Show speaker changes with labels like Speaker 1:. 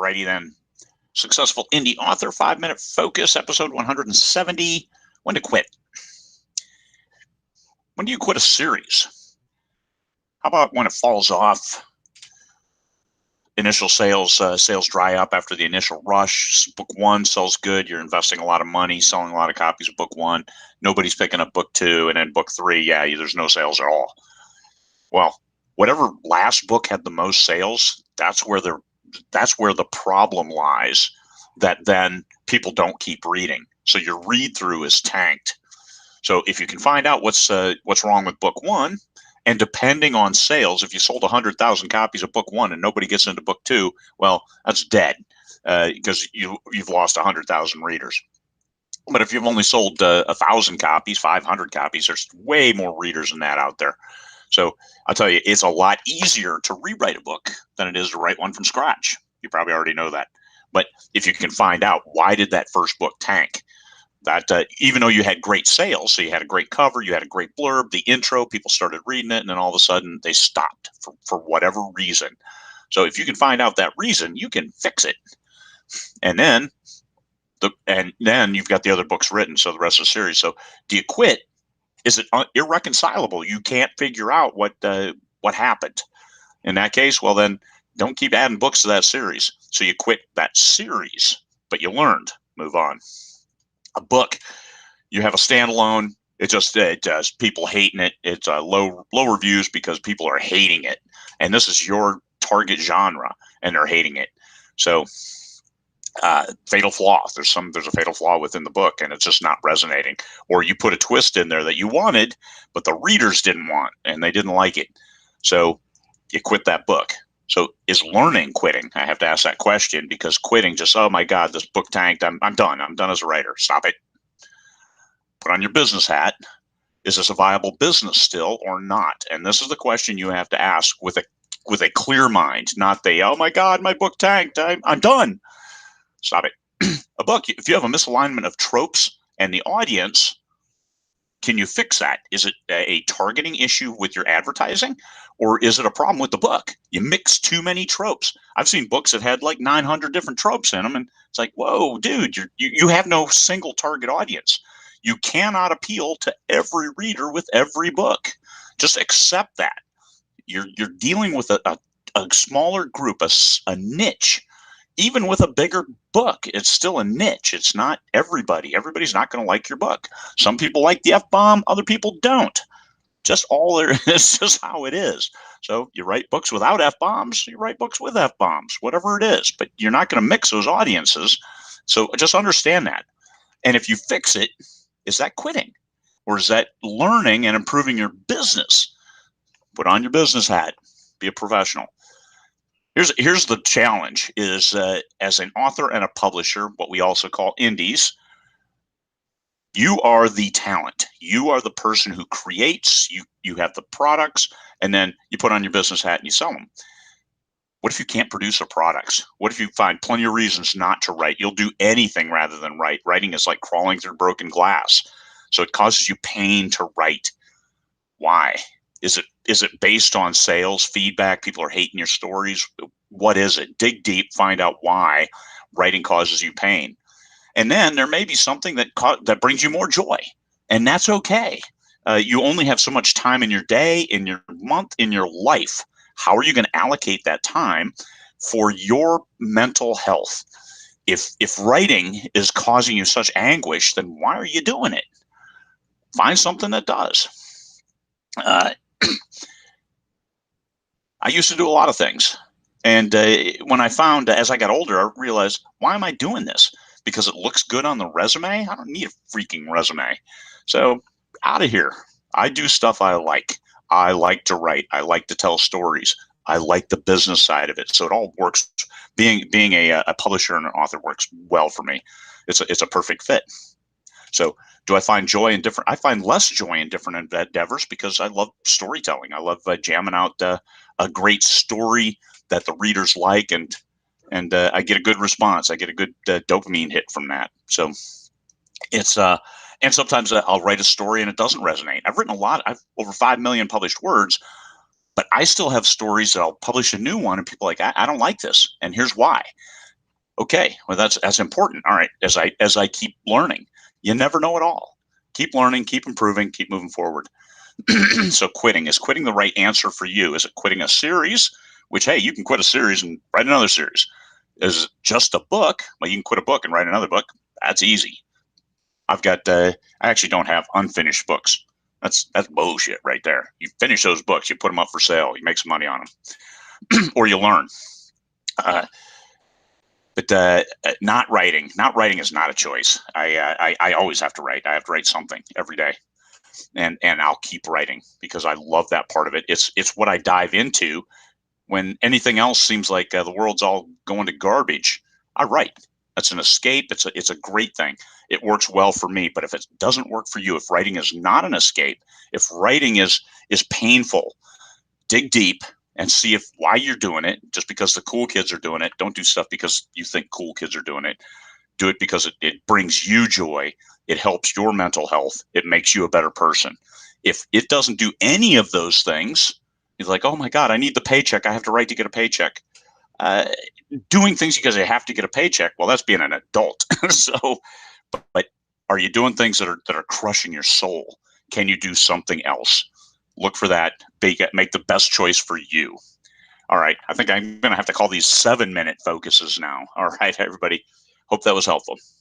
Speaker 1: Alrighty then. Successful indie author, 5-minute focus, episode 170. When to quit. When do you quit a series? How about when it falls off? Initial sales dry up after the initial rush. Book one sells good. You're investing a lot of money, selling a lot of copies of book one. Nobody's picking up book two, and then book three, there's no sales at all. Well, whatever last book had the most sales, that's where the problem lies, that then people don't keep reading. So your read through is tanked. So if you can find out what's wrong with book one, and depending on sales, if you sold 100,000 copies of book one and nobody gets into book two, well, that's dead because you've lost 100,000 readers. But if you've only sold 1,000 copies, 500 copies, there's way more readers than that out there. So I'll tell you, it's a lot easier to rewrite a book than it is to write one from scratch. You probably already know that. But if you can find out why did that first book tank, that even though you had great sales, so you had a great cover, you had a great blurb, the intro, people started reading it, and then all of a sudden they stopped for whatever reason. So if you can find out that reason, you can fix it. And then you've got the other books written, so the rest of the series. So do you quit? Is it irreconcilable? You can't figure out what happened. In that case, well then, don't keep adding books to that series. So you quit that series, but you learned. Move on. A book, you have a standalone. It just people hating it. It's low reviews because people are hating it, and this is your target genre, and they're hating it. So, fatal flaw. There's a fatal flaw within the book, and it's just not resonating. Or you put a twist in there that you wanted, but the readers didn't want, and they didn't like it. So you quit that book. So is learning quitting? I have to ask that question, because quitting just, oh my God, this book tanked. I'm done. I'm done as a writer. Stop it. Put on your business hat. Is this a viable business still or not? And this is the question you have to ask with a clear mind, not the, oh my God, my book tanked. I'm done. Stop it. A book, if you have a misalignment of tropes and the audience, can you fix that? Is it a targeting issue with your advertising, or is it a problem with the book? You mix too many tropes. I've seen books that had like 900 different tropes in them, and it's like, whoa, dude, you have no single target audience. You cannot appeal to every reader with every book. Just accept that. You're dealing with a smaller group, a niche. Even with a bigger book, it's still a niche. It's not everybody. Everybody's not going to like your book. Some people like the F-bomb, other people don't. Just all there is, just how it is. So you write books without F-bombs, you write books with F-bombs, whatever it is. But you're not going to mix those audiences. So just understand that. And if you fix it, is that quitting? Or is that learning and improving your business? Put on your business hat. Be a professional. Here's the challenge is as an author and a publisher, what we also call indies, you are the talent. You are the person who creates, you have the products, and then you put on your business hat and you sell them. What if you can't produce the products? What if you find plenty of reasons not to write? You'll do anything rather than write. Writing is like crawling through broken glass. So it causes you pain to write. Why? Is it based on sales, feedback? People are hating your stories. What is it? Dig deep, find out why writing causes you pain. And then there may be something that brings you more joy, and that's okay. You only have so much time in your day, in your month, in your life. How are you going to allocate that time for your mental health? If writing is causing you such anguish, then why are you doing it? Find something that does. I used to do a lot of things. And when I found, as I got older, I realized, why am I doing this? Because it looks good on the resume? I don't need a freaking resume. So out of here. I do stuff I like. I like to write. I like to tell stories. I like the business side of it. So it all works. Being a publisher and an author works well for me. It's a perfect fit. So do I find joy in different? I find less joy in different endeavors because I love storytelling. I love jamming out a great story that the readers like, and I get a good response. I get a good dopamine hit from that. So it's and sometimes I'll write a story and it doesn't resonate. I've written a lot. I've over 5 million published words, but I still have stories that I'll publish a new one and people are like, I don't like this, and here's why. Okay, well, that's important. All right, as I keep learning, you never know it all. Keep learning, keep improving, keep moving forward. So is quitting the right answer for you? Is it quitting a series, which, hey, you can quit a series and write another series? Is it just a book? Well, you can quit a book and write another book. That's easy. I actually don't have unfinished books. That's bullshit right there. You finish those books, you put them up for sale, you make some money on them, or you learn. But not writing is not a choice. I always have to write. I have to write something every day, and I'll keep writing because I love that part of it. It's what I dive into when anything else seems like the world's all going to garbage. I write. That's an escape. It's a great thing. It works well for me. But if it doesn't work for you, if writing is not an escape, if writing is painful, dig deep and see if why you're doing it. Just because the cool kids are doing it, don't do stuff because you think cool kids are doing it. Do it because it brings you joy. It helps your mental health. It makes you a better person. If it doesn't do any of those things, you're like, oh my God, I need the paycheck. I have to write to get a paycheck. Doing things because you have to get a paycheck, well, that's being an adult. So, but are you doing things that are crushing your soul? Can you do something else? Look for that. Make the best choice for you. All right. I think I'm going to have to call these 7-minute focuses now. All right, everybody. Hope that was helpful.